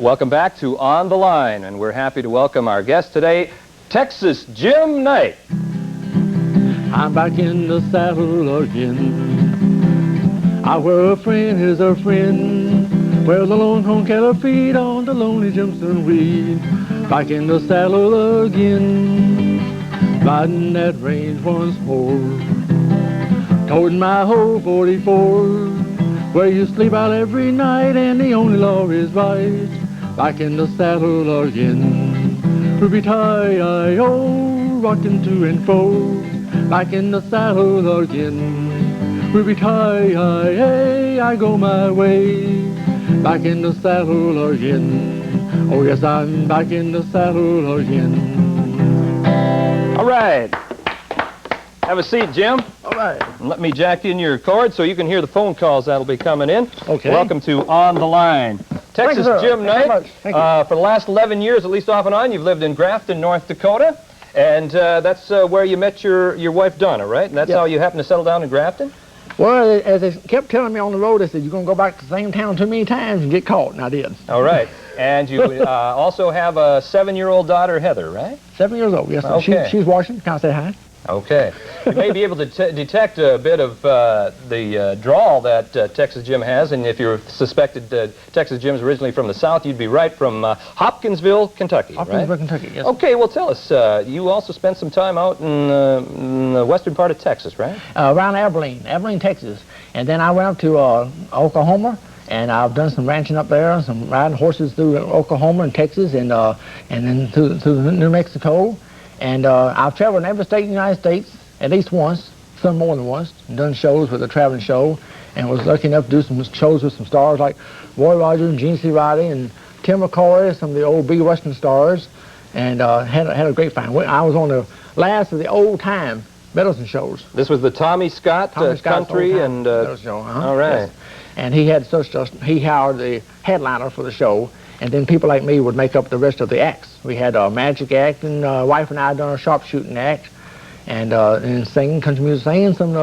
Welcome back to On the Line, and we're happy to welcome our guest today, Texas Jim Knight. I'm back in the saddle again. I where a friend is a friend, where the longhorn cattle feed on the lonely Jimson weed. Back in the saddle again, riding that range once more. Toting my whole 44, where you sleep out every night and the only law is right. Back in the saddle again, ruby-tie-I-O, rocking to and fro. Back in the saddle again, ruby-tie-I-A, I go my way. Back in the saddle again, oh yes, I'm back in the saddle again. All right. Have a seat, Jim. All right. And let me jack in your cord so you can hear the phone calls that'll be coming in. Okay. Welcome to On the Line. Texas Jim Knight, for the last 11 years, at least off and on, you've lived in Grafton, North Dakota, and that's where you met your wife, Donna, right? And that's how you happened to settle down in Grafton? Well, as they kept telling me on the road, they said, you're going to go back to the same town too many times and get caught, and I did. All right. And you also have a 7-year-old daughter, Heather, right? 7 years old, yes. Okay. She's watching. Can I say hi? Okay. You may be able to detect a bit of the drawl that Texas Jim has, and if you suspected Texas Jim's originally from the South, you'd be right, from Hopkinsville, Kentucky, Hopkinsville, right? Kentucky, yes. Okay, well, tell us, you also spent some time out in the western part of Texas, right? Around Abilene, Texas. And then I went up to Oklahoma, and I've done some ranching up there, some riding horses through Oklahoma and Texas, and then through New Mexico. And I've traveled in every state in the United States at least once, some more than once, and done shows with a traveling show, and was lucky enough to do some shows with some stars like Roy Rogers and Gene C. Riley and Tim McCoy, some of the old big Western stars, and had a great time. I was on the last of the old-time medicine shows. This was the Tommy Scott Country and show. All right. Yes. And he had he hired the headliner for the show, and then people like me would make up the rest of the acts. We had a magic act, and wife and I done a sharpshooting act, and singing, country music, singing some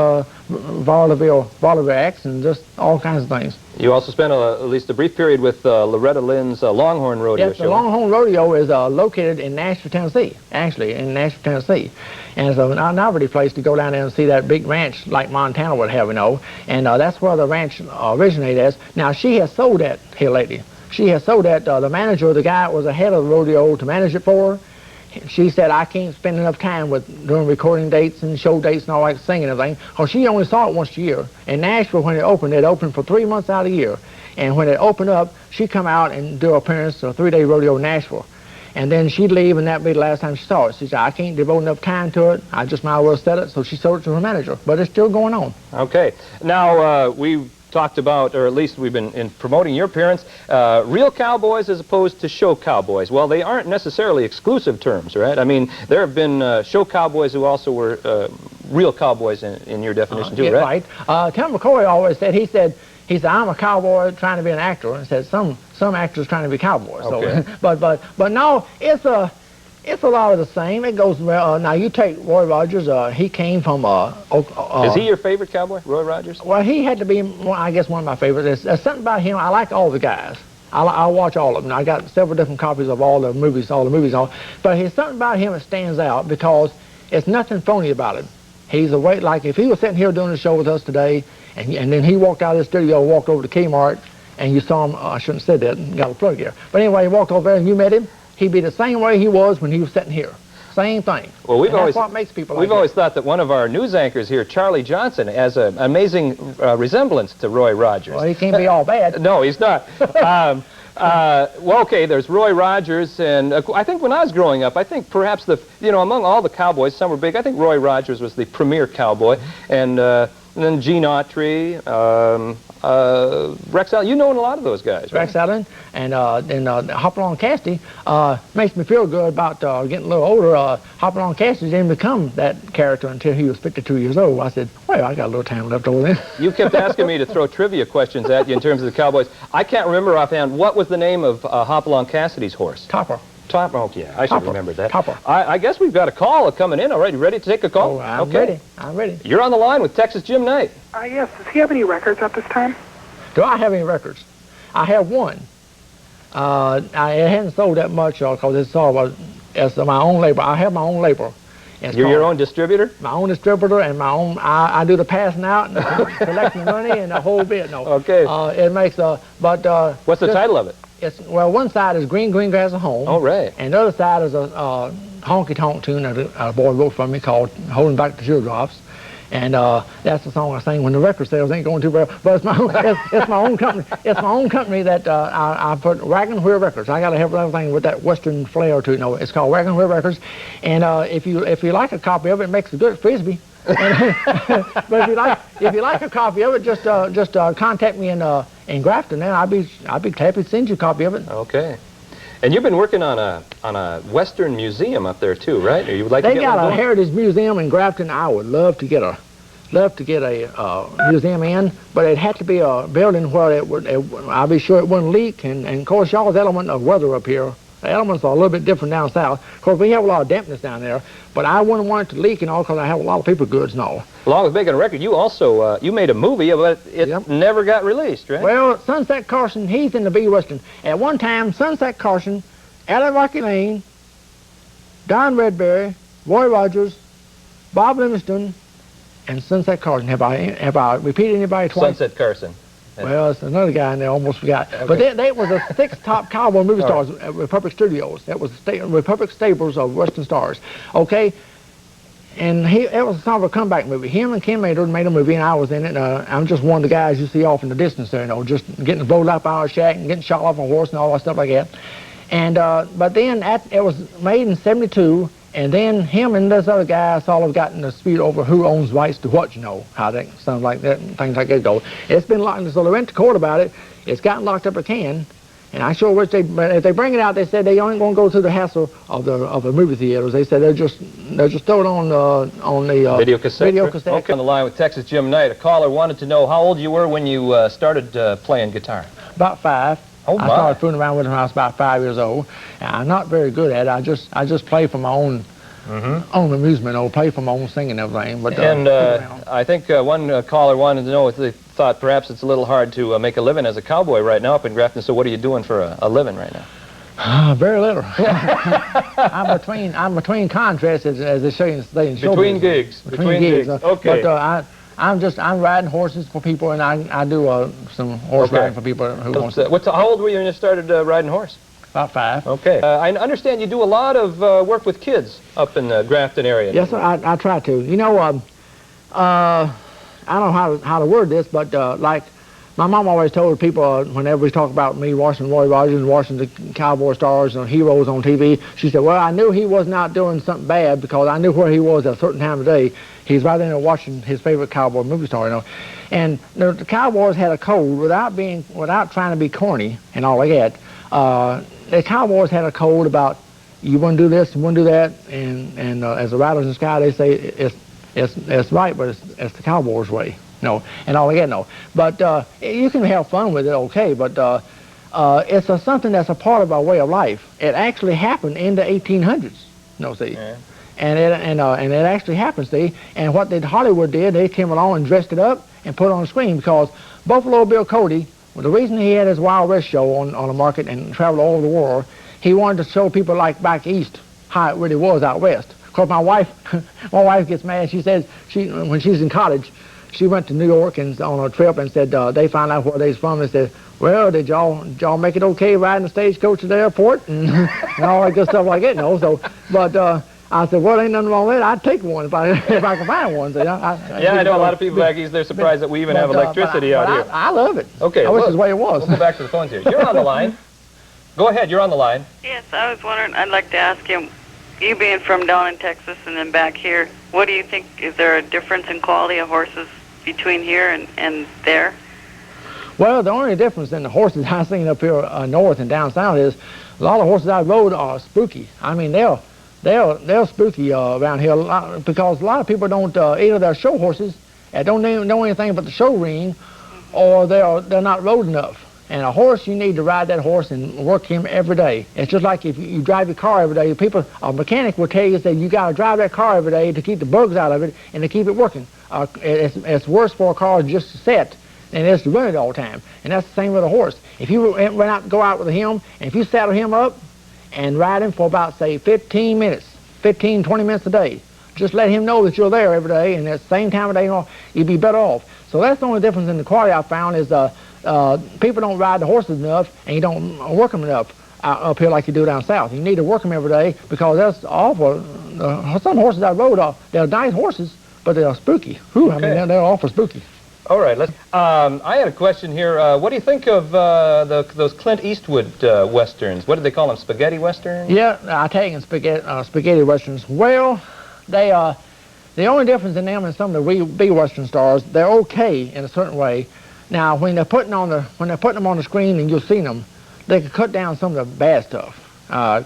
vaudeville acts, and just all kinds of things. You also spent at least a brief period with Loretta Lynn's Longhorn Rodeo Yes, show. the Longhorn Rodeo is located in Nashville, Tennessee, actually, in Nashville, Tennessee. And it's an novelty place to go down there and see that big ranch like Montana would have, you know. And that's where the ranch originated as. Now, she has sold that here lately. She has sold that. The manager, the guy that was ahead of the rodeo to manage it for her, she said, I can't spend enough time doing recording dates and show dates and all that, singing and everything. Or she only saw it once a year. In Nashville, when it opened for 3 months out of the year. And when it opened up, she'd come out and do an appearance, a 3-day rodeo in Nashville. And then she'd leave, and that'd be the last time she saw it. She said, I can't devote enough time to it. I just might as well set it. So she sold it to her manager. But it's still going on. Okay. Now, we talked about, or at least we've been promoting your appearance, real cowboys as opposed to show cowboys. Well, they aren't necessarily exclusive terms, right? I mean, there have been show cowboys who also were real cowboys in your definition too, right? Right. Tim McCoy always said, he said, I'm a cowboy trying to be an actor, and said some actors trying to be cowboys. Okay. So, but no, it's a lot of the same. It goes well. Now you take Roy Rogers. He came from is he your favorite cowboy, Roy Rogers? Well, he had to be, I guess, one of my favorites. There's something about him. I like all the guys. I watch all of them. I got several different copies of all the movies. But there's something about him that stands out because it's nothing phony about him. He's a way, like if he was sitting here doing a show with us today, and then he walked out of the studio, walked over to Kmart, and you saw him, I shouldn't have said that, got a plug here. But anyway, he walked over there and you met him, he'd be the same way he was when he was sitting here. Same thing. Well, that's what makes people like we've always thought that one of our news anchors here, Charlie Johnson, has an amazing resemblance to Roy Rogers. Well, he can't be all bad. No, he's not. Well, okay, there's Roy Rogers, and I think when I was growing up, I think perhaps among all the cowboys, some were big. I think Roy Rogers was the premier cowboy, and then Gene Autry, Rex Allen. You know a lot of those guys, right? Rex Allen and Hopalong Cassidy makes me feel good about getting a little older. Hopalong Cassidy didn't become that character until he was 52 years old. I said, well, I got a little time left over there. You kept asking me to throw trivia questions at you in terms of the cowboys. I can't remember offhand. What was the name of Hopalong Cassidy's horse? Topper. Topper. Oh, yeah, I should remember that. Topper. I guess we've got a call coming in already. Ready to take a call? Oh, I'm ready. I'm ready. You're on the line with Texas Jim Knight. Yes. Does he have any records at this time? Do I have any records? I have one. It hadn't sold that much because it's my own labor. I have my own labor. You're your own distributor? My own distributor and my own. I do the passing out and collecting money and the whole bit. No. Okay. It makes What's the title of it? Well, one side is Green Grass of Home. Oh, right. And the other side is a honky-tonk tune that a boy wrote for me called Holding Back the Teardrops. And that's the song I sing when the record sales ain't going too well. But it's my own, it's my own company. It's my own company that I put Wagon Wheel Records. I got to have everything with that Western flair to it. No, it's called Wagon Wheel Records. And if you like a copy of it, it makes a good frisbee. But if you like a copy of it, just contact me in Grafton, and I'd be happy to send you a copy of it. Okay. And you've been working on a Western museum up there too, right? Or you would like to get one? They got a heritage museum in Grafton. I would love to get a museum in, but it had to be a building where I'll be sure it wouldn't leak. And of course, y'all's element of weather up here, the elements are a little bit different down south. Of course, we have a lot of dampness down there, but I wouldn't want it to leak and all because I have a lot of paper goods and all. Along with making a record, you also you made a movie, but it never got released, right? Well, Sunset Carson, he's in the B Western. At one time, Sunset Carson, Allie Rocky Lane, Don Redberry, Roy Rogers, Bob Livingston, and Sunset Carson. Have I repeated anybody twice? Sunset Carson. Well, it's another guy in there, almost forgot. Okay. But they were the 6 top cowboy movie stars at Republic Studios. That was the Republic stables of Western stars. Okay? And it was sort of a comeback movie. Him and Ken Maynard made a movie, and I was in it. I'm just one of the guys you see off in the distance there, just getting blowed up out of a shack and getting shot off on a horse and all that stuff like that. And but then it was made in '72. And then him and this other guy sort of got in a dispute over who owns rights to what, how that sounds like that and things like that go. It's been locked, so they went to court about it. It's gotten locked up again. And I sure wish if they bring it out, they said they ain't going to go through the hassle of the movie theaters. They said they'll just throw it on the video cassette. Okay. On the line with Texas Jim Knight, a caller wanted to know how old you were when you started playing guitar. About 5. Oh, my. I started fooling around with it when I was about 5 years old. And I'm not very good at it. I just play for my own amusement, or play for my own singing and everything. But I think one caller wanted to know if they thought perhaps it's a little hard to make a living as a cowboy right now up in Grafton. So what are you doing for a living right now? Very little. I'm between contracts, as they say in show between business. gigs. Between gigs. Okay. But I'm riding horses for people, and I do some horse riding for people who want to. How old were you when you started riding horse? About 5. Okay. I understand you do a lot of work with kids up in the Grafton area. Yes, sir, I try to. I don't know how to word this, but like my mom always told people whenever we talk about me watching Roy Rogers and watching the cowboy stars and heroes on TV, she said, well, I knew he was not doing something bad because I knew where he was at a certain time of day. He's right there watching his favorite cowboy movie star, And the Cowboys had a code without trying to be corny and all like that. The Cowboys had a code about you wouldn't do this, you wouldn't do that, and as the Riders in the Sky, they say it's right, but it's the Cowboys' way, and all like that, But you can have fun with it, okay, but it's something that's a part of our way of life. It actually happened in the 1800s, see. Yeah. And it actually happens, see. And what Hollywood did, they came along and dressed it up and put it on the screen because Buffalo Bill Cody, well, the reason he had his Wild West show on the market and traveled all over the world, he wanted to show people like back east how it really was out west. Of course, my wife gets mad. She says when she's in college, she went to New York and on a trip and said they found out where they's from. They said, well, did y'all make it okay riding the stagecoach to the airport and all that good stuff like that? But I said, well, ain't nothing wrong with it. I'd take one if I could find one. So, I know a lot of people back east, they're surprised that we even have electricity out here. I love it. Okay. I wish it's the way it was. We'll go back to the phones here. You're on the line. Go ahead, you're on the line. Yes, I was wondering, I'd like to ask you being from down in Texas and then back here, what do you think, is there a difference in quality of horses between here and there? Well, the only difference in the horses I've seen up here north and down south is a lot of horses I rode are spooky. I mean, they're spooky around here because a lot of people don't, either they're show horses and don't know anything but the show ring, or they're not rode enough. And a horse, you need to ride that horse and work him every day. It's just like if you drive your car every day. A mechanic will tell you that you got to drive that car every day to keep the bugs out of it and to keep it working. It's worse for a car just to set and it's running all the time. And that's the same with a horse. If you go out with him, and if you saddle him up and ride him for about, say, 15 minutes, 15, 20 minutes a day, just let him know that you're there every day, and at the same time of day, you'd be better off. So that's the only difference in the quality I found is people don't ride the horses enough, and you don't work them enough up here like you do down south. You need to work them every day because that's awful. Some horses I rode, they're nice horses, but they're spooky. Whew, okay. I mean, they're awful spooky. All right, let's. I had a question here. What do you think of those Clint Eastwood westerns? What did they call them? Spaghetti westerns? Yeah, Italian spaghetti westerns. Well, they the only difference in them and some of the big western stars, they're okay in a certain way. Now, when they're putting them on the screen and you'll see them, they could cut down some of the bad stuff.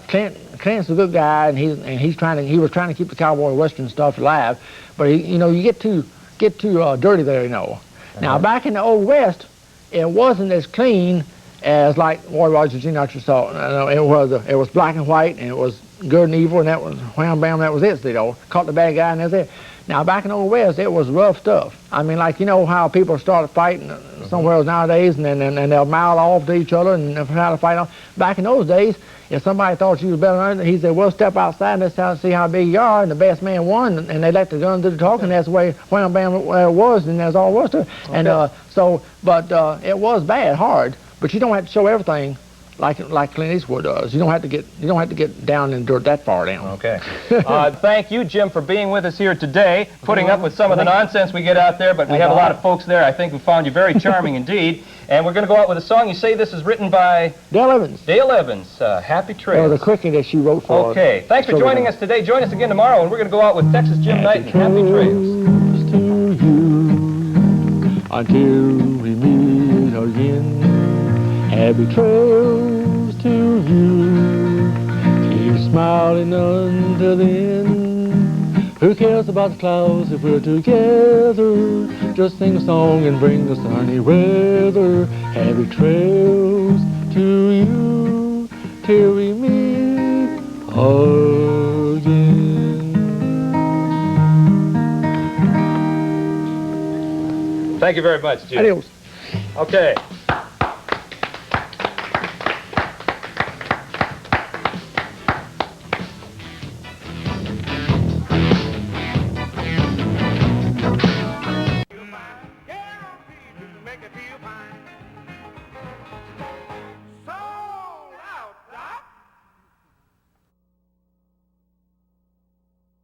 Clint's a good guy, and he was trying to keep the cowboy western stuff alive, but you get too dirty there, you know. Now, back in the Old West, it wasn't as clean as like Roy Rogers Jr. saw. It was black and white, and it was good and evil, and that was wham bam, that was it. Caught the bad guy, and that's it. Now, back in the Old West, it was rough stuff. I mean, like, you know how people started fighting somewhere else nowadays, and they'll mouth off to each other and try to fight. Back in those days, if somebody thought you was better than them, he said, well, step outside and let's see how big you are, and the best man won, and they let the gun do the talking. That's the way wham bam it was, and that's all it was to it. Okay. And it was bad, hard, but you don't have to show everything like Clint Eastwood does. You don't have to get down and dirt that far down. Okay. Thank you, Jim, for being with us here today, putting up with some of the nonsense we get out there, but we have a lot of folks there, I think, who found you very charming indeed. And we're going to go out with a song. You say this is written by Dale Evans. Dale Evans, Happy Trails. The quickie that she wrote for us. Okay. Thanks for joining us today. Join us again tomorrow, and we're going to go out with Texas Jim Knight and Happy Trails. To you, until we meet again. Happy trails to you. Keep smiling until then. Who cares about the clouds if we're together? Just sing a song and bring the sunny weather. Happy trails to you till we meet again. Thank you very much, Jim. Adios. Okay.